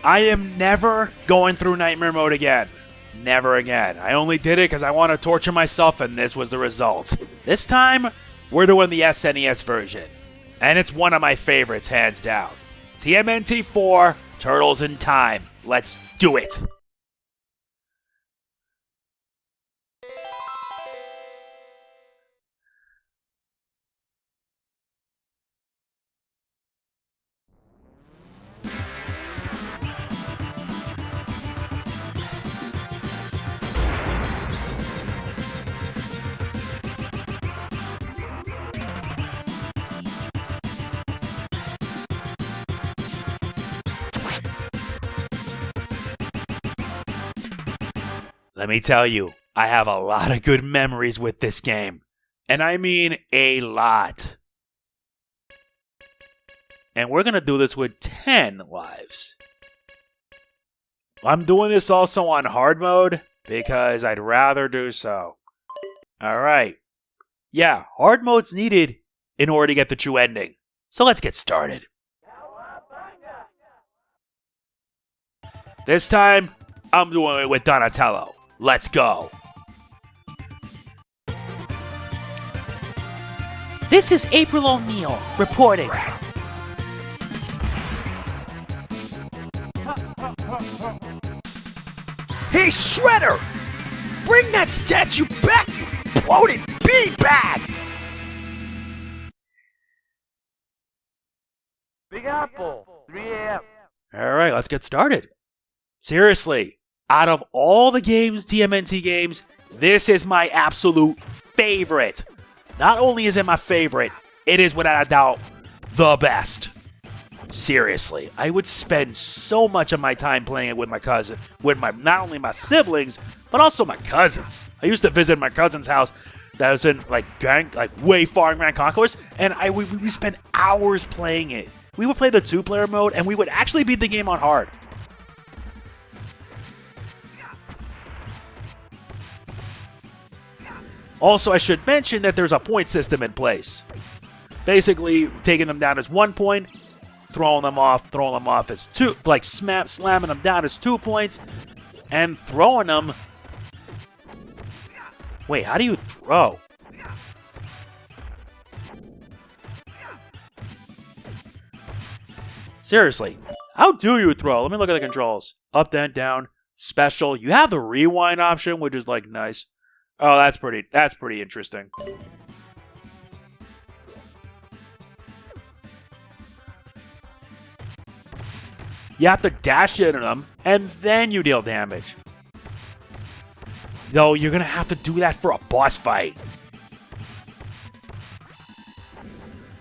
I am never going through Nightmare Mode again. Never again. I only did it because I want to torture myself, and this was the result. This time, we're doing the SNES version. And it's one of my favorites, hands down. TMNT 4, Turtles in Time. Let's do it! Let me tell you, I have a lot of good memories with this game. And I mean a lot. And we're going to do this with 10 lives. I'm doing this also on hard mode because I'd rather do so. Alright. Yeah, hard mode's needed in order to get the true ending. So let's get started. This time, I'm doing it with Donatello. Let's go. This is April O'Neil reporting. Hey, Shredder! Bring that statue back, you bloated beanbag! Big Apple, 3 a.m. Alright, let's get started. Seriously, out of all the games, TMNT games, this is my absolute favorite. Not only is it my favorite, it is without a doubt the best. Seriously, I would spend so much of my time playing it with my cousin, with not only my siblings, but also my cousins. I used to visit my cousin's house that was in way far in Grand Concourse, and we spent hours playing it. We would play the 2-player mode, and we would actually beat the game on hard. Also, I should mention that there's a point system in place. Basically, taking them down as 1 point, throwing them off as 2, like slamming them down as 2 points, and throwing them... Wait, how do you throw? Seriously, how do you throw? Let me look at the controls. Up, down, special. You have the rewind option, which is like nice. Oh, that's pretty interesting. You have to dash into them, and then you deal damage. Though, you're gonna have to do that for a boss fight.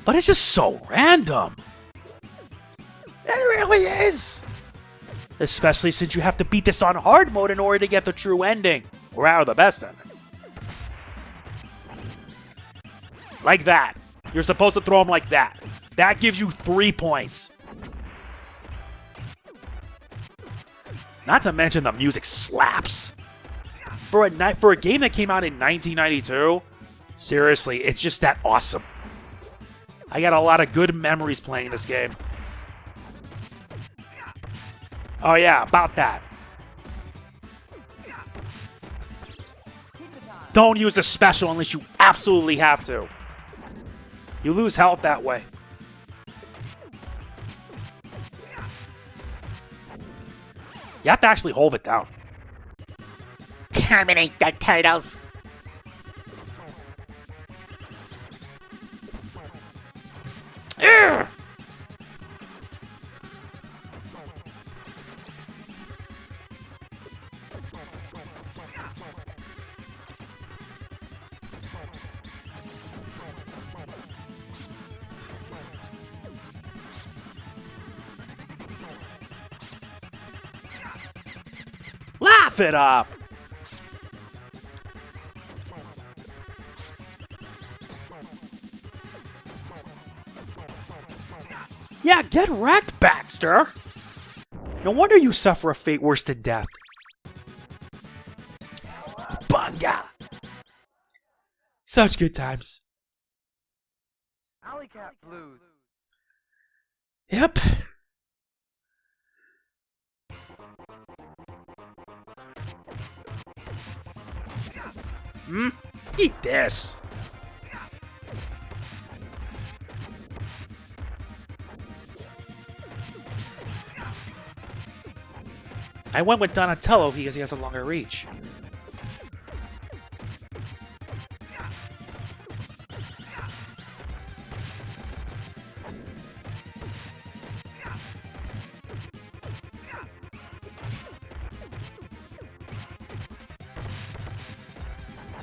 But it's just so random. It really is. Especially since you have to beat this on hard mode in order to get the true ending. Or out of the best ending. Like that. You're supposed to throw them like that. That gives you 3 points. Not to mention the music slaps. For a game that came out in 1992, seriously, it's just that awesome. I got a lot of good memories playing this game. Oh yeah, about that. Don't use the special unless you absolutely have to. You lose health that way. You have to actually hold it down. Terminate the turtles. Urgh! Laugh it up! Yeah, get wrecked, Baxter! No wonder you suffer a fate worse than death. Bunga! Such good times. Alley Cat Blues. Yep. Hmm? Eat this. I went with Donatello because he has a longer reach.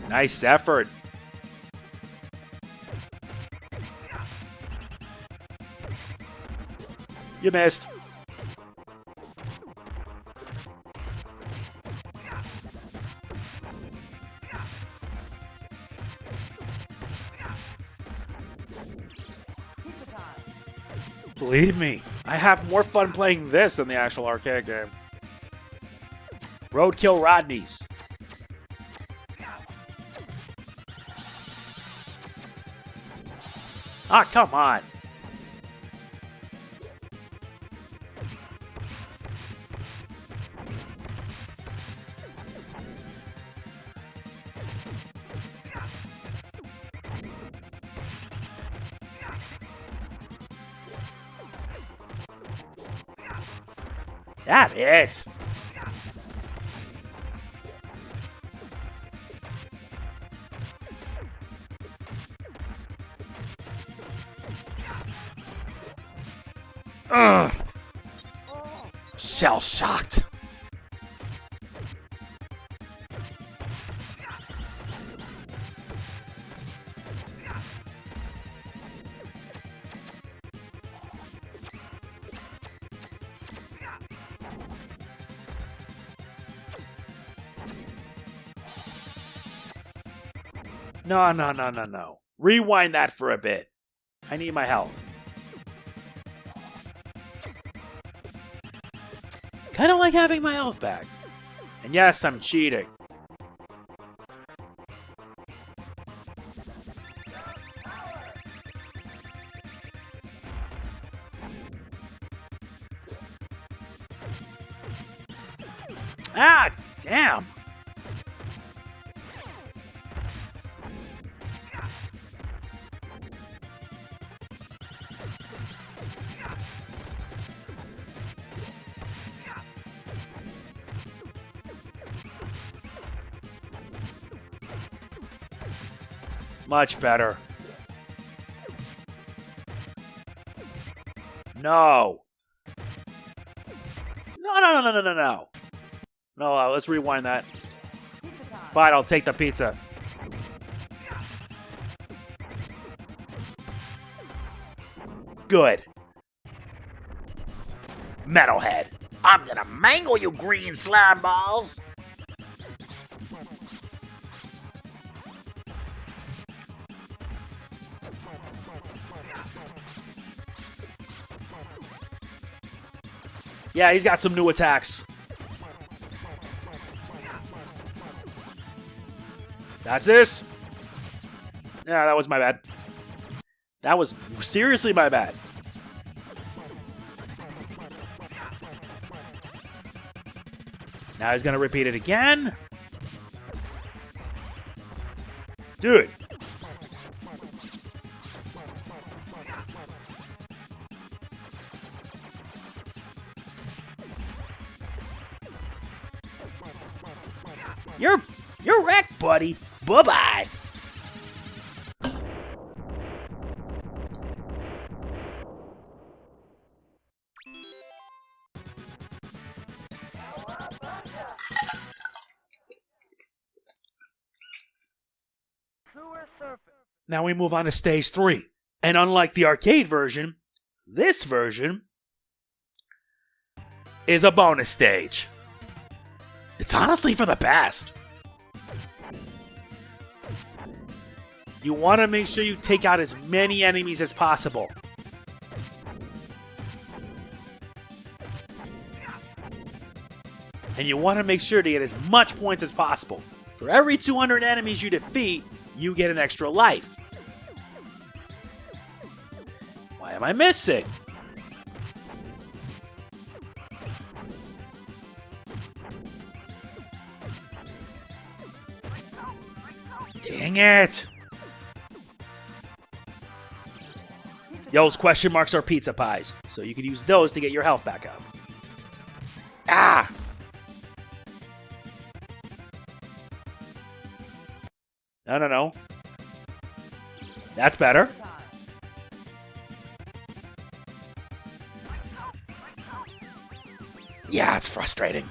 Nice effort. You missed. Believe me, I have more fun playing this than the actual arcade game. Roadkill Rodneys. Ah, come on. Damn it. Ugh. Shell-shocked. No. Rewind that for a bit. I need my health. Kinda like having my health back. And yes, I'm cheating. Ah, damn. Much better. No. No. No, let's rewind that. Fine, I'll take the pizza. Good. Metalhead. I'm gonna mangle you green slime balls. Yeah, he's got some new attacks. That's this. Yeah, that was my bad. That was seriously my bad. Now he's gonna repeat it again. Dude. You're wrecked, buddy. Bye-bye. Now we move on to stage 3. And unlike the arcade version, this version is a bonus stage. It's honestly for the best. You want to make sure you take out as many enemies as possible. And you want to make sure to get as much points as possible. For every 200 enemies you defeat, you get an extra life. Why am I missing? Dang it! Those question marks are pizza pies, so you can use those to get your health back up. Ah! No. That's better. Yeah, it's frustrating.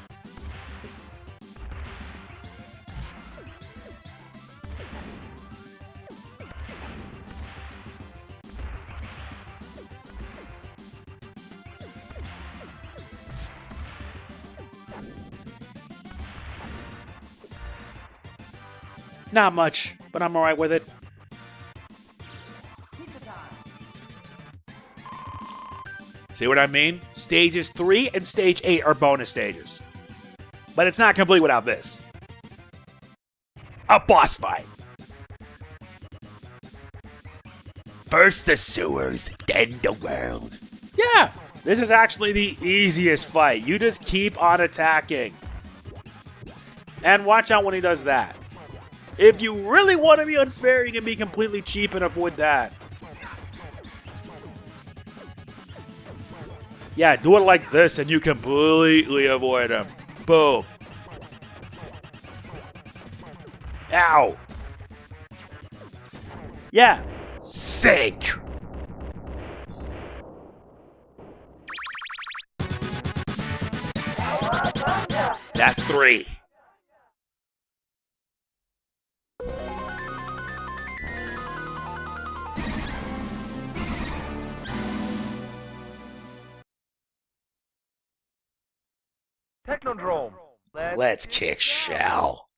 Not much, but I'm alright with it. See what I mean? Stages 3 and Stage 8 are bonus stages. But it's not complete without this. A boss fight. First the sewers, then the world. Yeah, this is actually the easiest fight. You just keep on attacking. And watch out when he does that. If you really want to be unfair, you can be completely cheap and avoid that. Yeah, do it like this and you completely avoid him. Boom. Ow. Yeah. Sink. That's 3. Technodrome. Let's kick shell.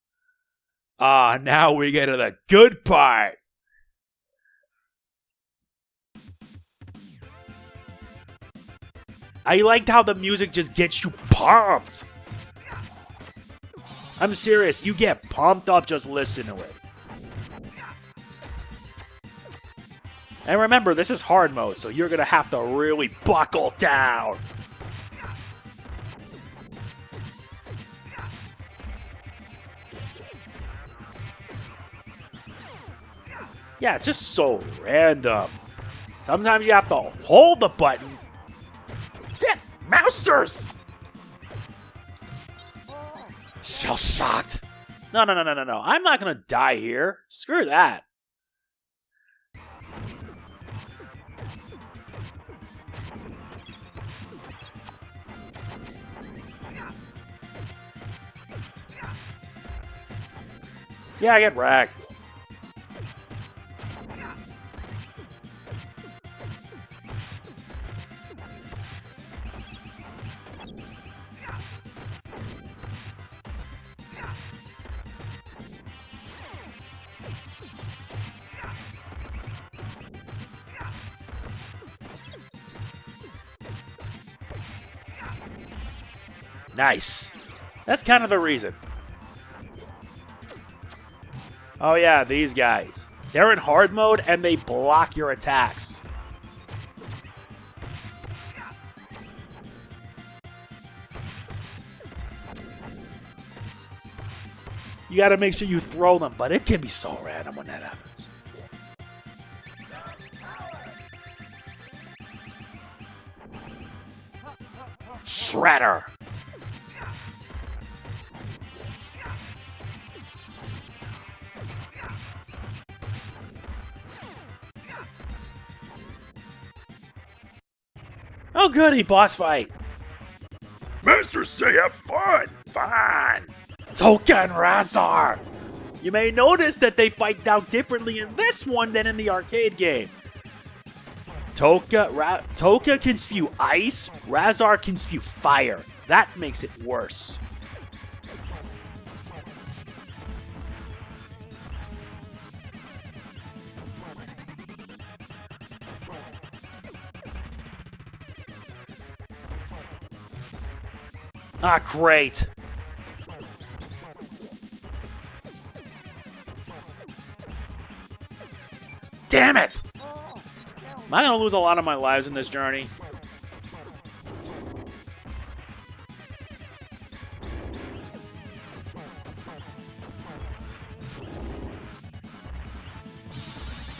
Ah, now we get to the good part. I liked how the music just gets you pumped. I'm serious, you get pumped up just listening to it. And remember, this is hard mode, so you're gonna have to really buckle down. Yeah, it's just so random. Sometimes you have to hold the button. Yes, mousers! Shell shocked. No. I'm not gonna die here. Screw that. Yeah, I get wrecked. Nice. That's kind of the reason. Oh yeah, these guys. They're in hard mode and they block your attacks. You gotta make sure you throw them, but it can be so random when that happens. Shredder. Oh goody, boss fight. Masters say have fun. Fun. Toka and Razar. You may notice that they fight out differently in this one than in the arcade game. Toka can spew ice, Razar can spew fire. That makes it worse. Ah, great. Damn it! Am I gonna lose a lot of my lives in this journey?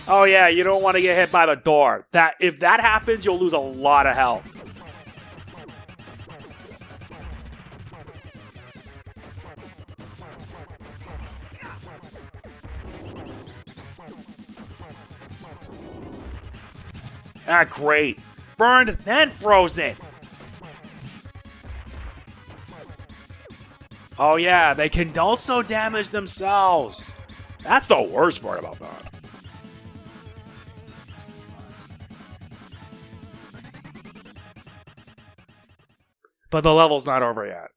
Oh yeah, you don't want to get hit by the door. If that happens, you'll lose a lot of health. Ah, great. Burned, then frozen. Oh yeah, they can also damage themselves. That's the worst part about that. But the level's not over yet.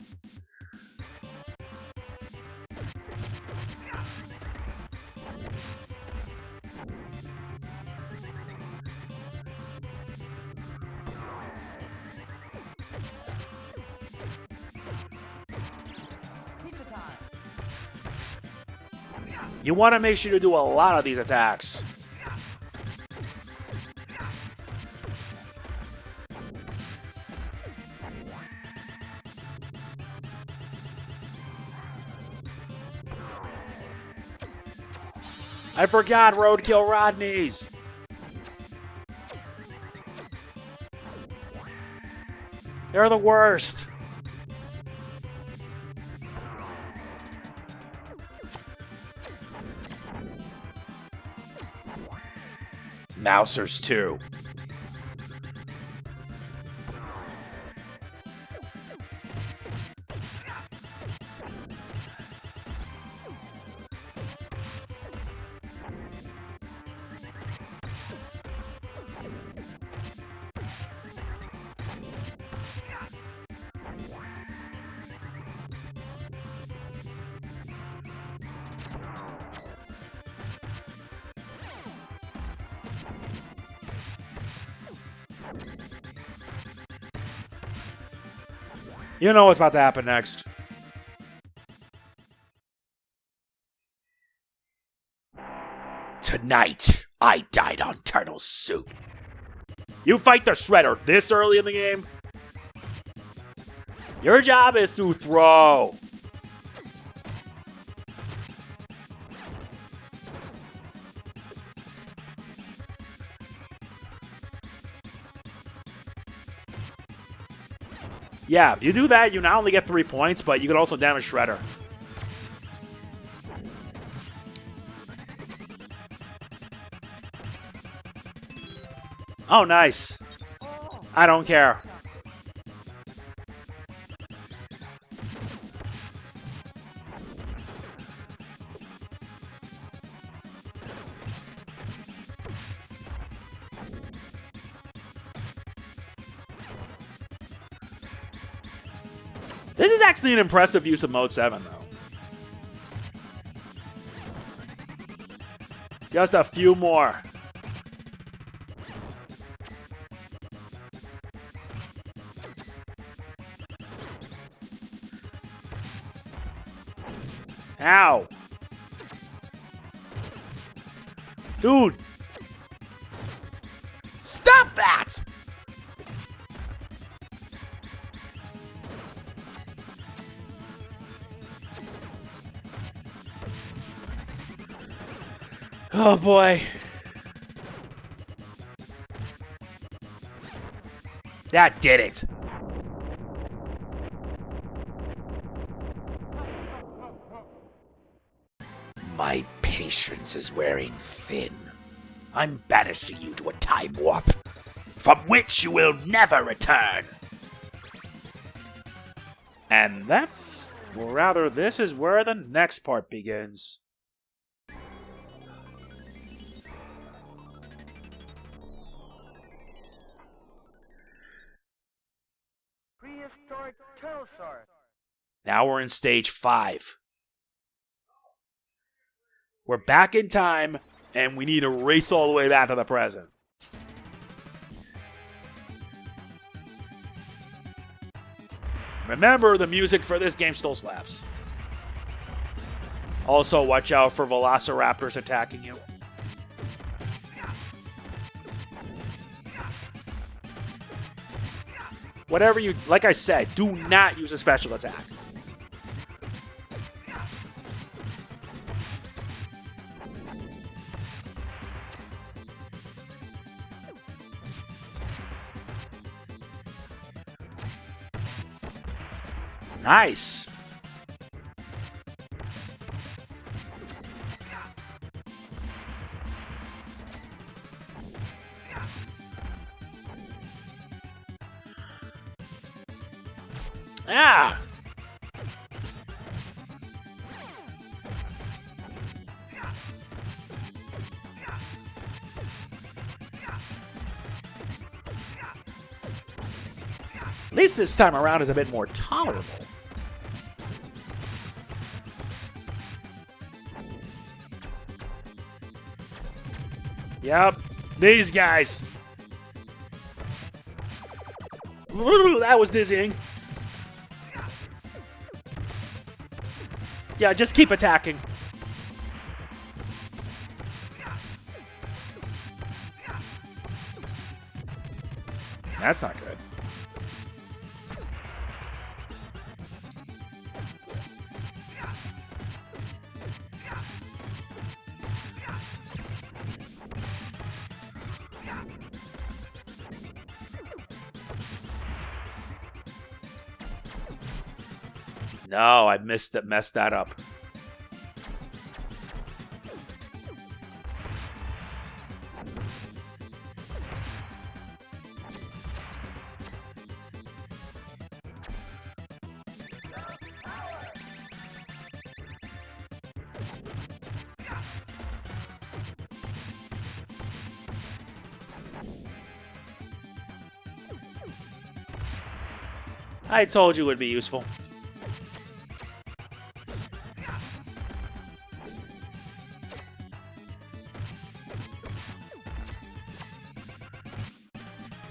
You want to make sure to do a lot of these attacks. I forgot Roadkill Rodneys. They're the worst. Mousers too. You know what's about to happen next. Tonight, I died on turtle soup. You fight the Shredder this early in the game? Your job is to throw. Yeah, if you do that, you not only get 3 points, but you can also damage Shredder. Oh, nice. I don't care. This is actually an impressive use of Mode 7, though. Just a few more. Ow. Dude. Stop that! Oh boy. That did it. My patience is wearing thin. I'm banishing you to a time warp, from which you will never return. And that's, or rather, this is where the next part begins. Prehistoric Turtlesaurus. Now we're in stage 5. We're back in time, and we need to race all the way back to the present. Remember, the music for this game still slaps. Also, watch out for velociraptors attacking you. Whatever you, like I said, do not use a special attack. Nice. Ah! At least this time around is a bit more tolerable. Yep, these guys. That was dizzying. Yeah, just keep attacking. That's not good. No, I messed that up. I told you it would be useful.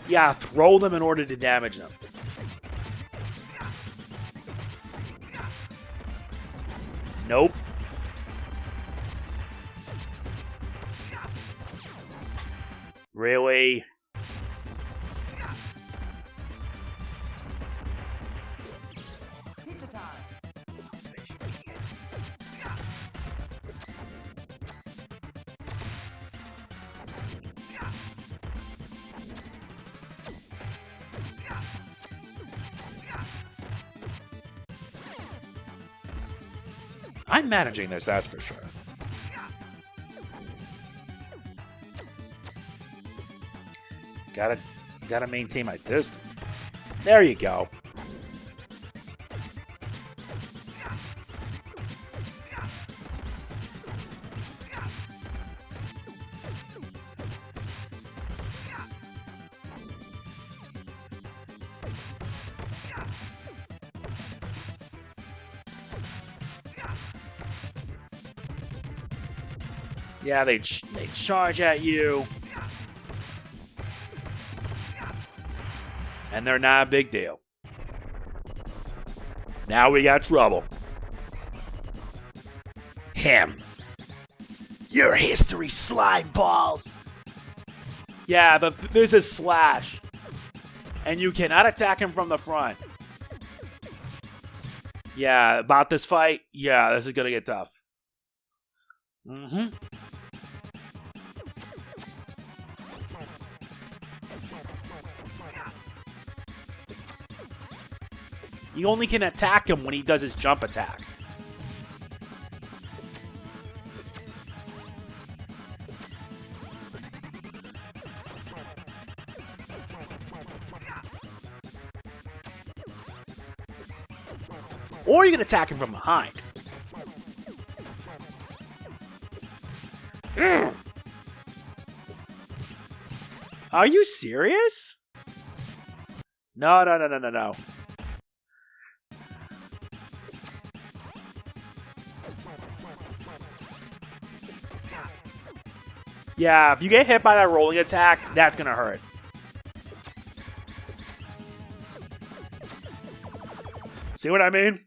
Yeah, throw them in order to damage them. Nope. Really? I'm managing this, that's for sure. Gotta maintain my distance. There you go. Yeah, they charge at you. And they're not a big deal. Now we got trouble. Him. Your history, slime balls. Yeah, this is Slash. And you cannot attack him from the front. Yeah, about this fight, yeah, this is going to get tough. Mm-hmm. You only can attack him when he does his jump attack. Or you can attack him from behind. Are you serious? No. Yeah, if you get hit by that rolling attack, that's gonna hurt. See what I mean?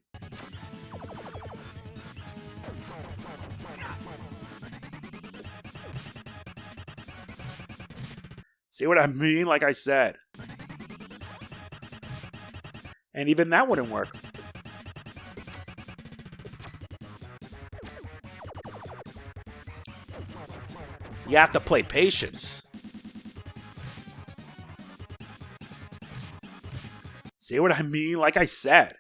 See what I mean? Like I said. And even that wouldn't work. You have to play patience. See what I mean? Like I said.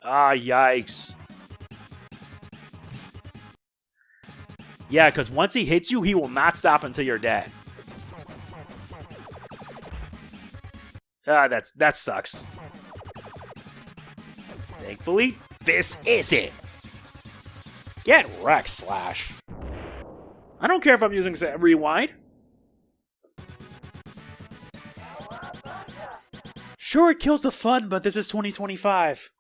Ah, yikes. Yeah, because once he hits you, he will not stop until you're dead. Ah, that sucks. Thankfully, this is it. Get wrecked, Slash. I don't care if I'm using rewind. Sure, it kills the fun, but this is 2025.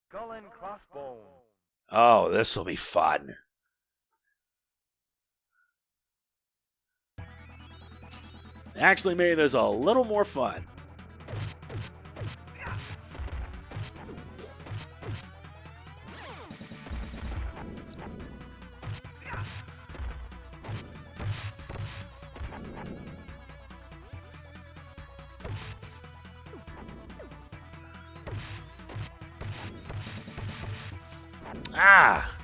Skull and crossbones. Oh, this will be fun. Actually made this a little more fun. Ah!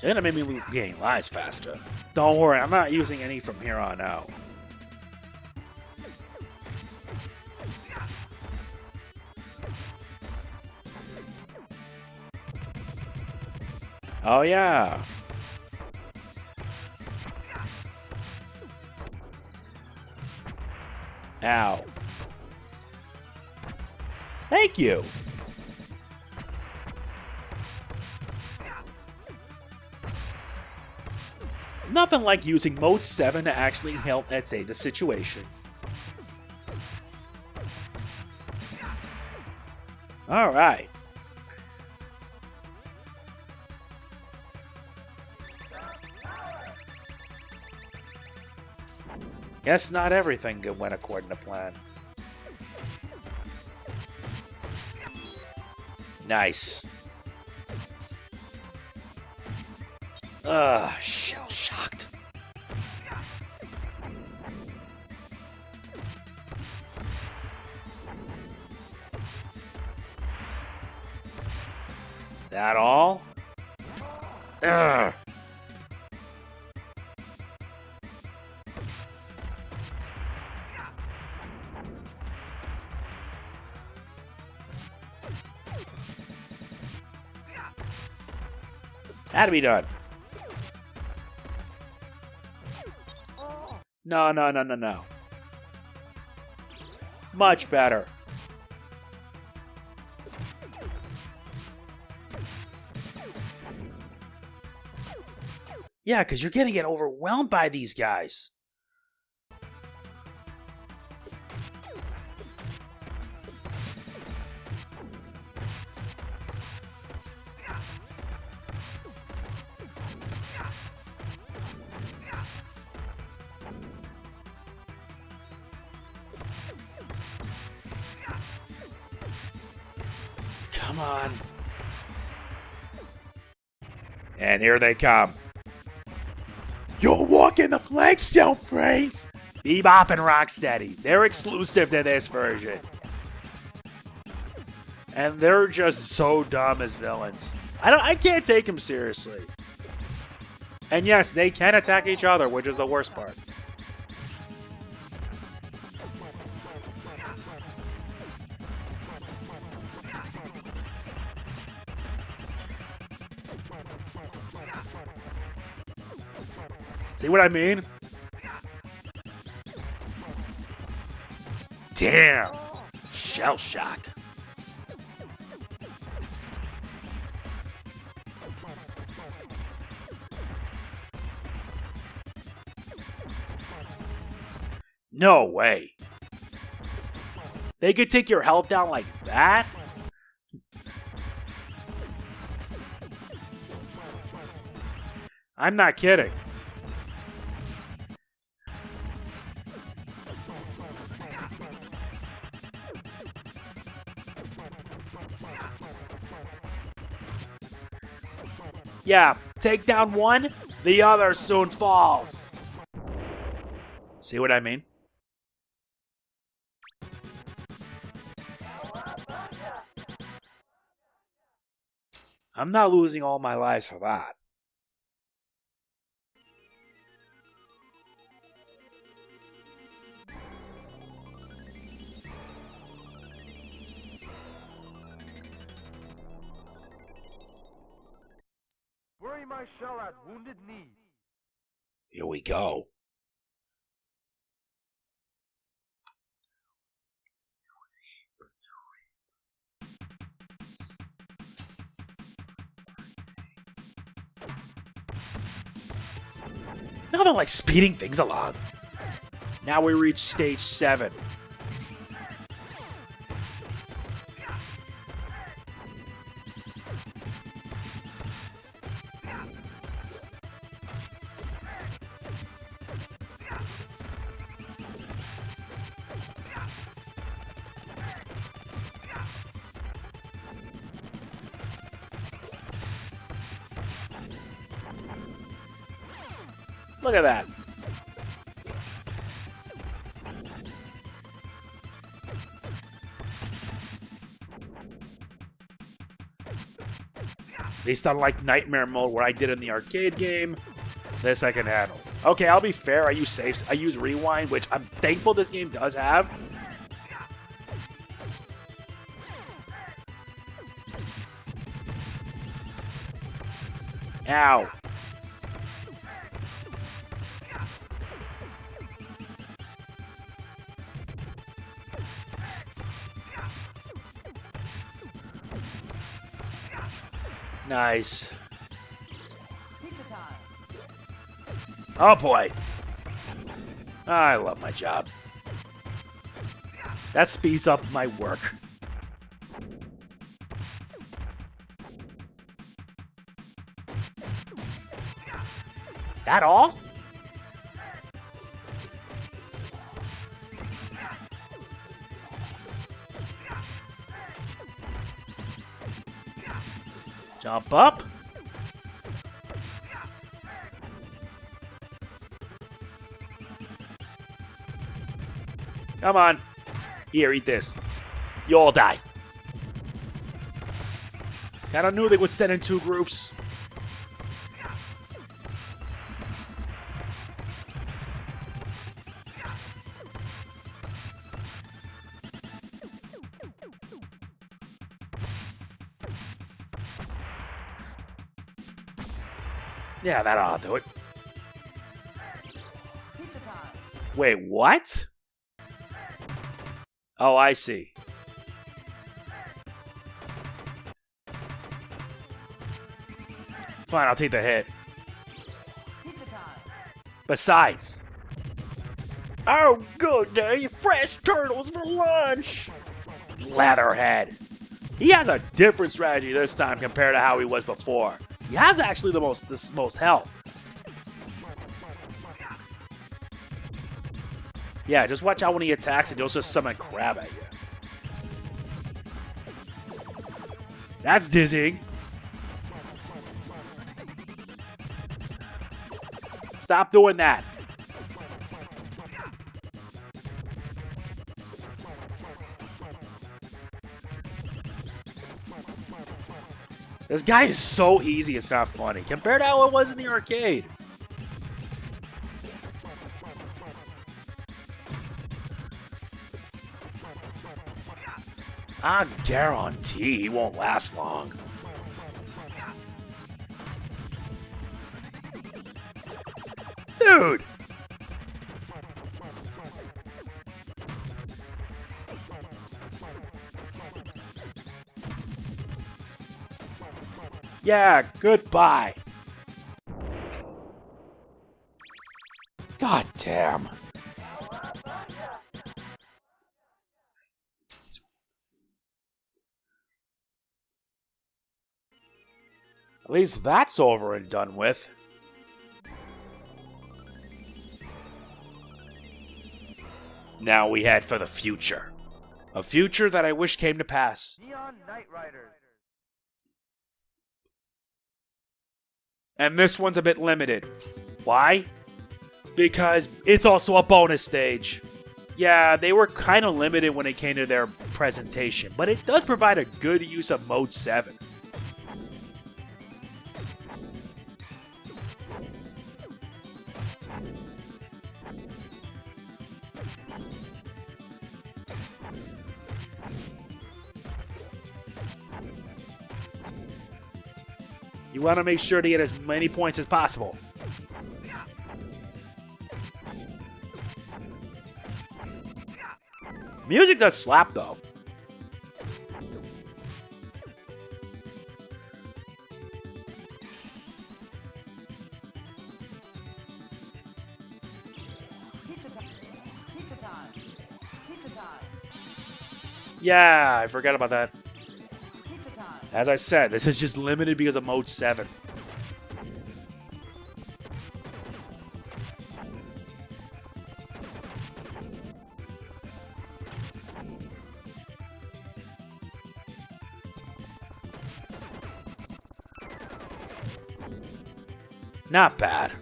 And it made me gain lives faster. Don't worry, I'm not using any from here on out. Oh yeah. Ow. Thank you. Nothing like using Mode 7 to actually help and save the situation. Alright. Guess not everything went according to plan. Nice. Ugh, shell-shocked. That all? Ugh. Had to be done. No, no, no, no, no. Much better. Yeah, because you're going to get overwhelmed by these guys. Come on. And here they come. You're walking the flagstone, brains! Bebop and Rocksteady. They're exclusive to this version. And they're just so dumb as villains. I can't take them seriously. And yes, they can attack each other, which is the worst part. See what I mean? Damn. Shell-shocked. No way. They could take your health down like that? I'm not kidding. Yeah, take down one, the other soon falls. See what I mean? I'm not losing all my lives for that. Bury my shell at Wounded Knee. Here we go. Nothing like speeding things along. Now we reach stage 7. Look at that. At least unlike Nightmare Mode where I did in the arcade game, this I can handle. Okay, I'll be fair. I use Rewind, which I'm thankful this game does have. Ow. Nice. Oh boy. I love my job. That speeds up my work. That all? Jump up. Come on. Here, eat this. You all die. Kinda knew they would send in 2 groups. Yeah, that ought to do it. Wait, what? Oh, I see. Fine, I'll take the hit. Besides. Oh, good day. Fresh turtles for lunch. Leatherhead. He has a different strategy this time compared to how he was before. He has actually the most health. Yeah, just watch out when he attacks and he'll just summon a crab at you. That's dizzying. Stop doing that. This guy is so easy, it's not funny. Compared to how it was in the arcade. I guarantee he won't last long. Dude! Yeah, goodbye. God damn. At least that's over and done with. Now we head for the future. A future that I wish came to pass. Neon Knight Riders. And this one's a bit limited. Why? Because it's also a bonus stage. Yeah, they were kind of limited when it came to their presentation, but it does provide a good use of Mode 7. You want to make sure to get as many points as possible. Music does slap, though. Yeah, I forgot about that. As I said, this is just limited because of Mode 7. Not bad.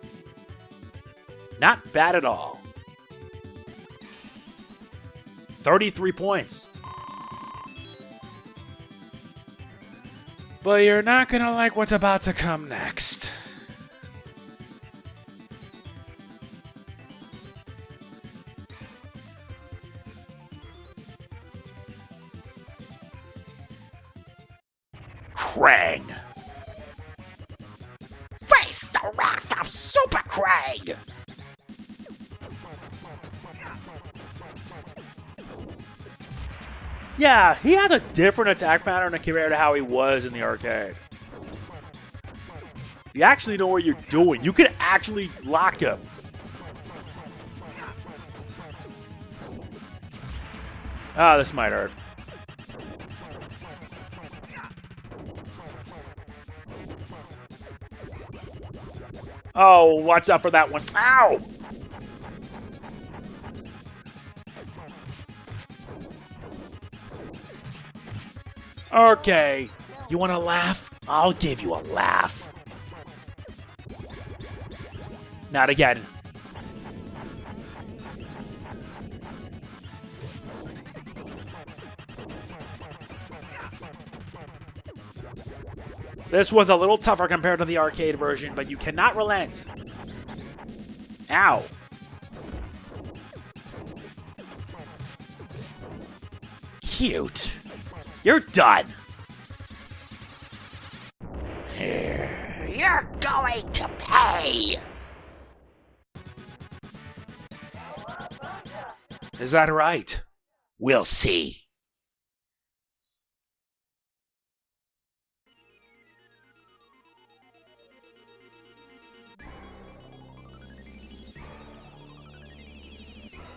Not bad at all. 33 points. But you're not gonna like what's about to come next. Krang. Face the wrath of Super Krang! Yeah, he has a different attack pattern compared to how he was in the arcade. You actually know what you're doing. You can actually lock him. Ah, this might hurt. Oh, watch out for that one. Ow! Okay, you want to laugh? I'll give you a laugh. Not again. This one's a little tougher compared to the arcade version, but you cannot relent. Ow. Cute. You're done. You're going to pay! Is that right? We'll see.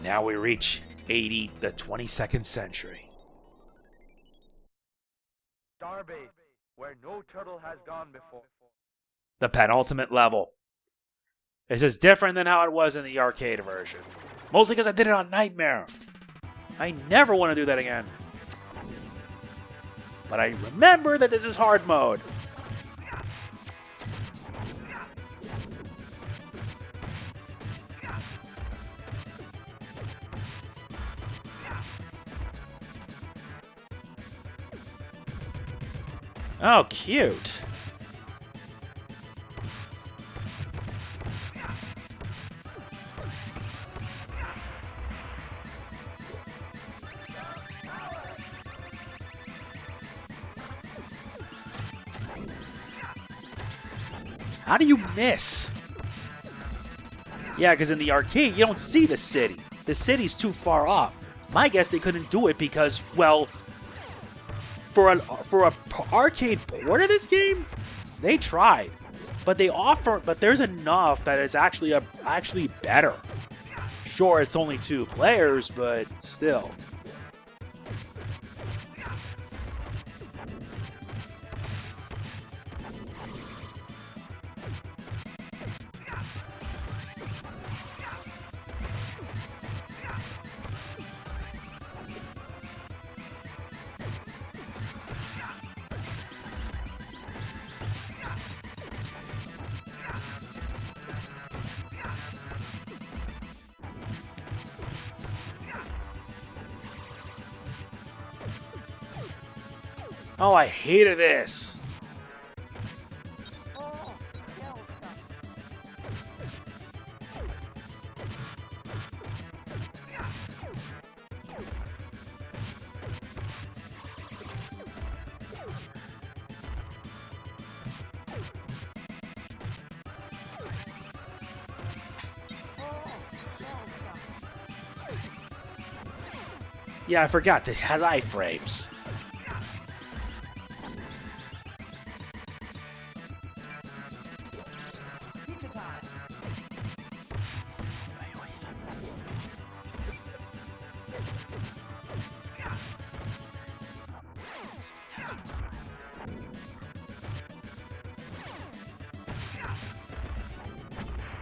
Now we reach 80, the 22nd century. Starbase, where no turtle has gone before. The penultimate level. This is different than how it was in the arcade version. Mostly because I did it on Nightmare. I never want to do that again. But I remember that this is hard mode. Oh, cute. How do you miss? Yeah, because in the arcade, you don't see the city. The city's too far off. My guess they couldn't do it because, well, for a arcade port of this game, they tried, but there's enough that it's actually better. Sure, it's only 2 players, but still. Oh, I hated this. Yeah, I forgot it has iframes.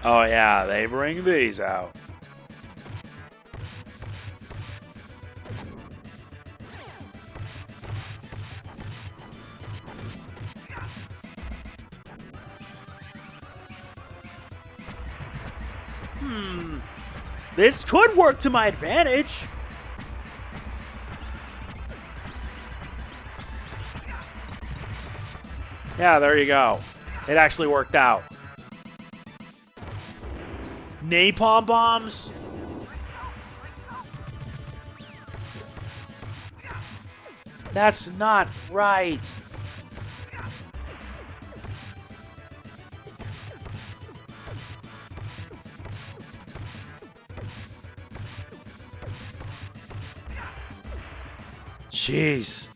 Oh yeah, they bring these out. This could work to my advantage. Yeah, there you go. It actually worked out. Napalm bombs? That's not right. Jeez.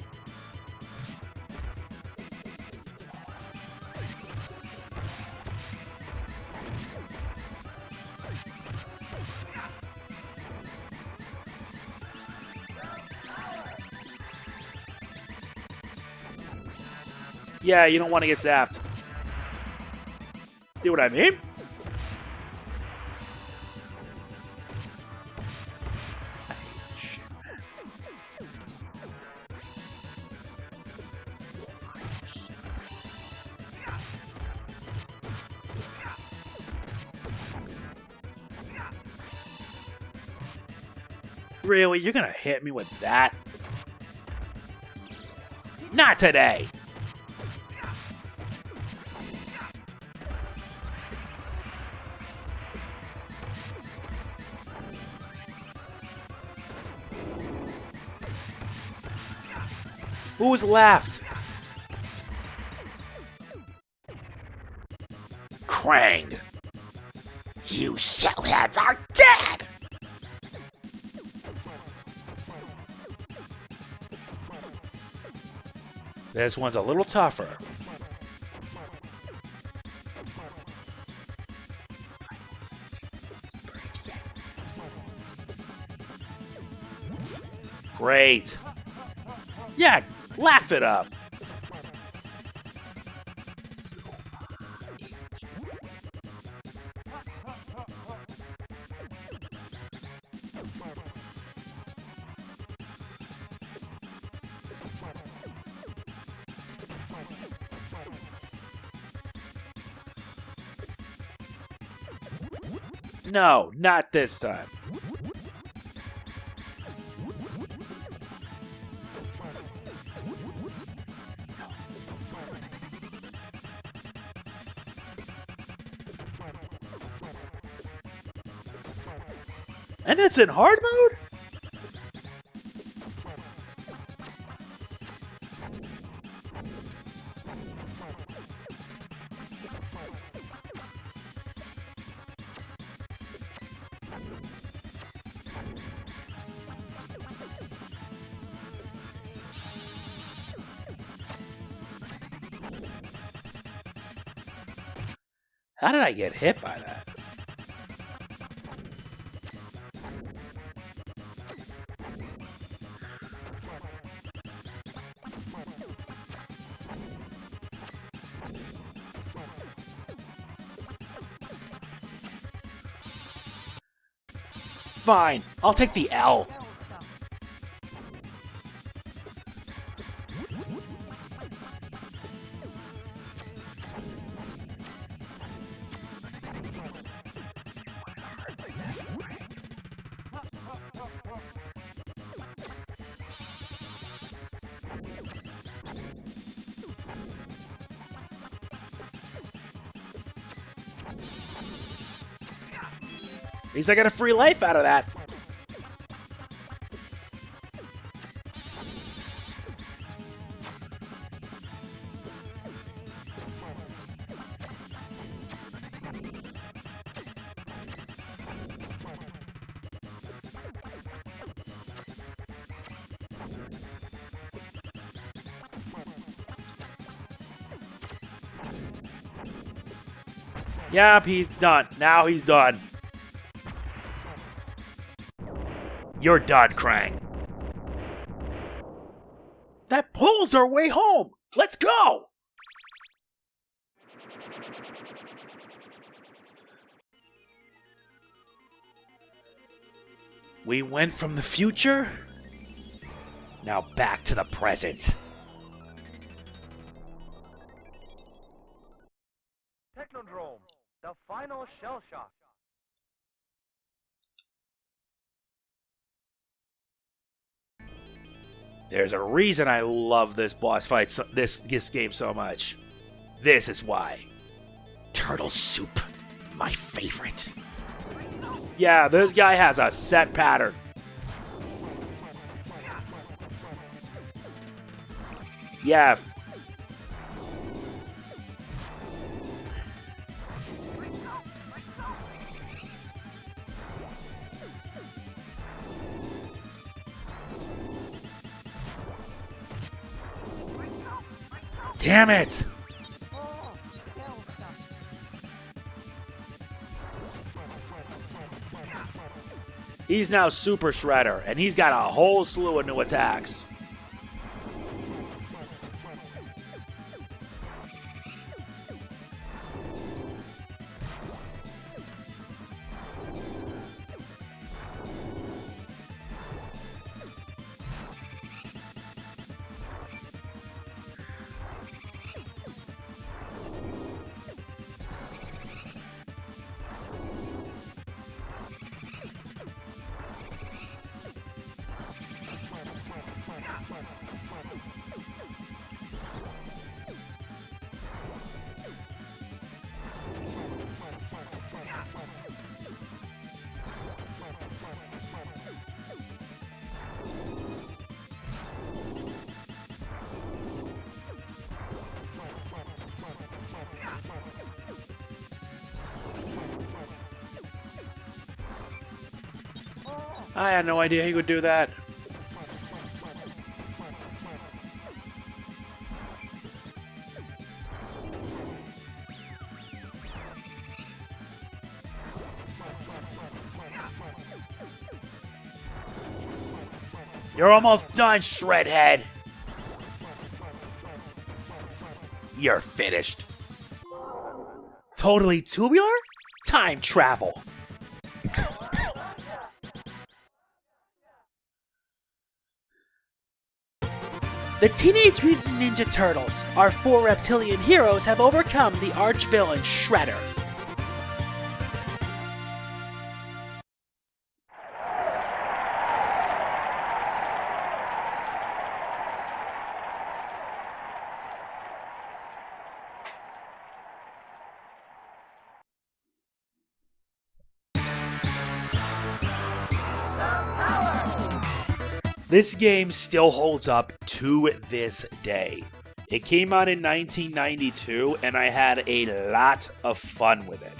Yeah, you don't want to get zapped. See what I mean? Really? You're gonna hit me with that? Not today! Who's left? Krang, you shellheads are dead! This one's a little tougher. Great. Yeah, laugh it up. No, not this time. And it's in hard mode? How did I get hit by that? Fine, I'll take the L. least I got a free life out of that. Yep, he's done. Now he's done. You're done, Krang. That pulls our way home. Let's go. We went from the future, now back to the present. Technodrome, the final shell shock. There's a reason I love this boss fight, this game so much. This is why. Turtle soup, my favorite. Yeah, this guy has a set pattern. Yeah. Damn it! He's now Super Shredder, and he's got a whole slew of new attacks. I had no idea he would do that. You're almost done, Shredhead. You're finished. Totally tubular? Time travel. The Teenage Mutant Ninja Turtles, our 4 reptilian heroes, have overcome the arch-villain Shredder. This game still holds up to this day. It came out in 1992, and I had a lot of fun with it.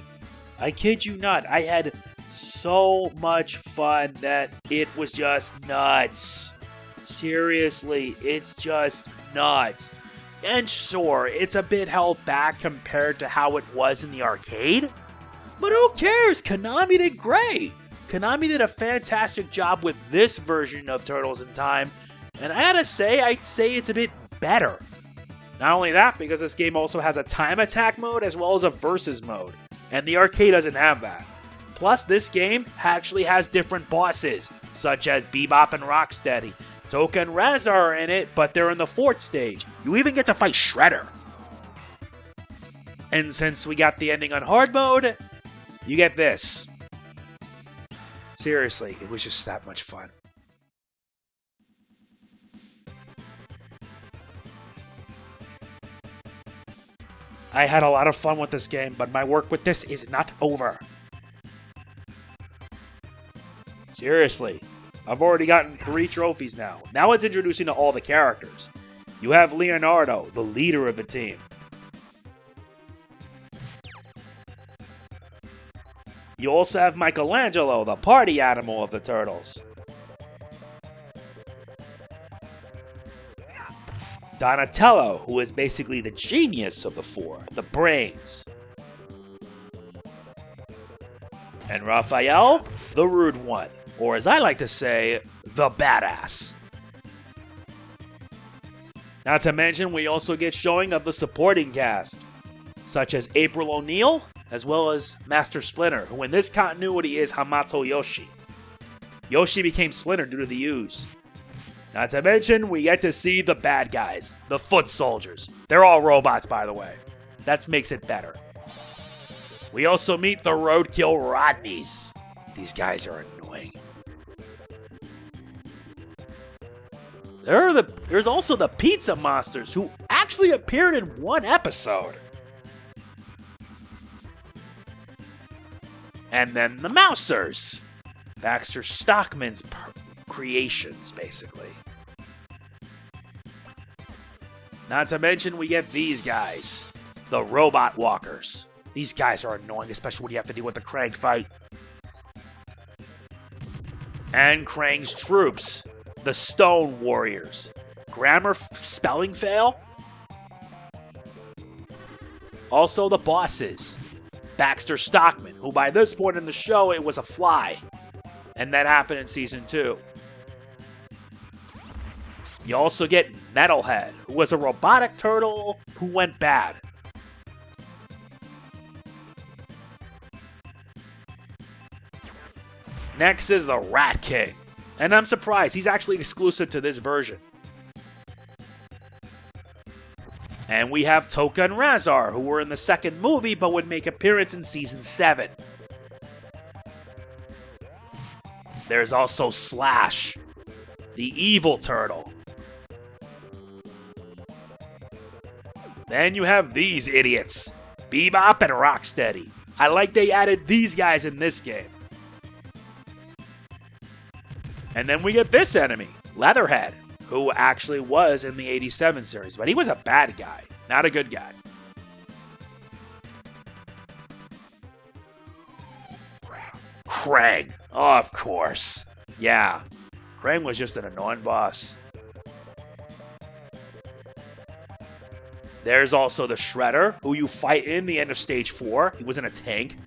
I kid you not, I had so much fun that it was just nuts. Seriously, it's just nuts. And sure, it's a bit held back compared to how it was in the arcade, but who cares? Konami did great. Konami did a fantastic job with this version of Turtles in Time, and I gotta say, I'd say it's a bit better. Not only that, because this game also has a time attack mode as well as a versus mode, and the arcade doesn't have that. Plus, this game actually has different bosses, such as Bebop and Rocksteady. Toka and Raz are in it, but they're in the 4th stage. You even get to fight Shredder. And since we got the ending on hard mode, you get this. Seriously, it was just that much fun. I had a lot of fun with this game, but my work with this is not over. Seriously, I've already gotten 3 trophies now. Now it's introducing to all the characters. You have Leonardo, the leader of the team. You also have Michelangelo, the party animal of the Turtles. Donatello, who is basically the genius of the 4, the brains. And Raphael, the rude one, or as I like to say, the badass. Not to mention, we also get showing of the supporting cast, such as April O'Neil, as well as Master Splinter, who in this continuity is Hamato Yoshi. Yoshi became Splinter due to the U's. Not to mention, we get to see the bad guys, the foot soldiers. They're all robots, by the way. That makes it better. We also meet the Roadkill Rodneys. These guys are annoying. There's also the Pizza Monsters, who actually appeared in 1 episode. And then the Mousers. Baxter Stockman's creations, basically. Not to mention, we get these guys. The Robot Walkers. These guys are annoying, especially when you have to deal with the Krang fight. And Krang's troops. The Stone Warriors. Grammar spelling fail? Also the bosses. Baxter Stockman, who by this point in the show, it was a fly. And that happened in Season 2. You also get Metalhead, who was a robotic turtle who went bad. Next is the Rat King. And I'm surprised, he's actually exclusive to this version. And we have Toka and Razar, who were in the second movie but would make appearance in Season 7. There's also Slash, the evil turtle. Then you have these idiots, Bebop and Rocksteady. I like they added these guys in this game. And then we get this enemy, Leatherhead, who actually was in the 87 series, but he was a bad guy, not a good guy. Krang, of course. Yeah, Krang was just an annoying boss. There's also the Shredder, who you fight in the end of Stage 4. He was in a tank.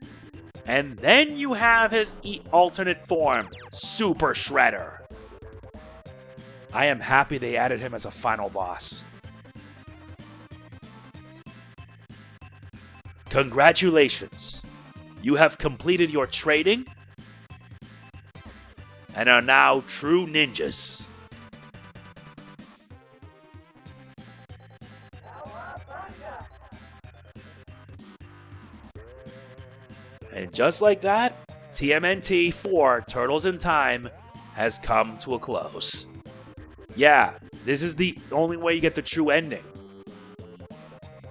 And then you have his alternate form, Super Shredder. I am happy they added him as a final boss. Congratulations. You have completed your training and are now true ninjas. And just like that, TMNT 4 Turtles in Time has come to a close. Yeah, this is the only way you get the true ending.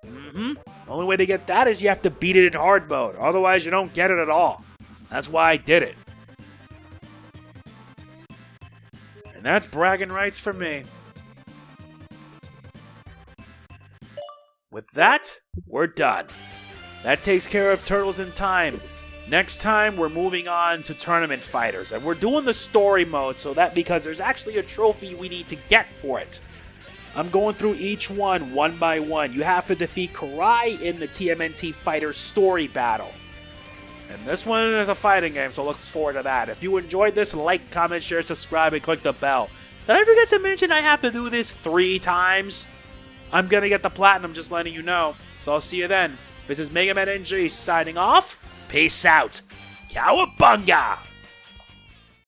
The only way to get that is you have to beat it in hard mode. Otherwise, you don't get it at all. That's why I did it. And that's bragging rights for me. With that, we're done. That takes care of Turtles in Time. Next time, we're moving on to Tournament Fighters, and we're doing the story mode because there's actually a trophy we need to get for it. I'm going through each one by one. You have to defeat Karai in the TMNT Fighter story battle. And this one is a fighting game, so look forward to that. If you enjoyed this, like, comment, share, subscribe, and click the bell. Did I forget to mention I have to do this 3 times? I'm going to get the platinum, just letting you know. So I'll see you then. This is MegamanNG signing off. Peace out. Cowabunga!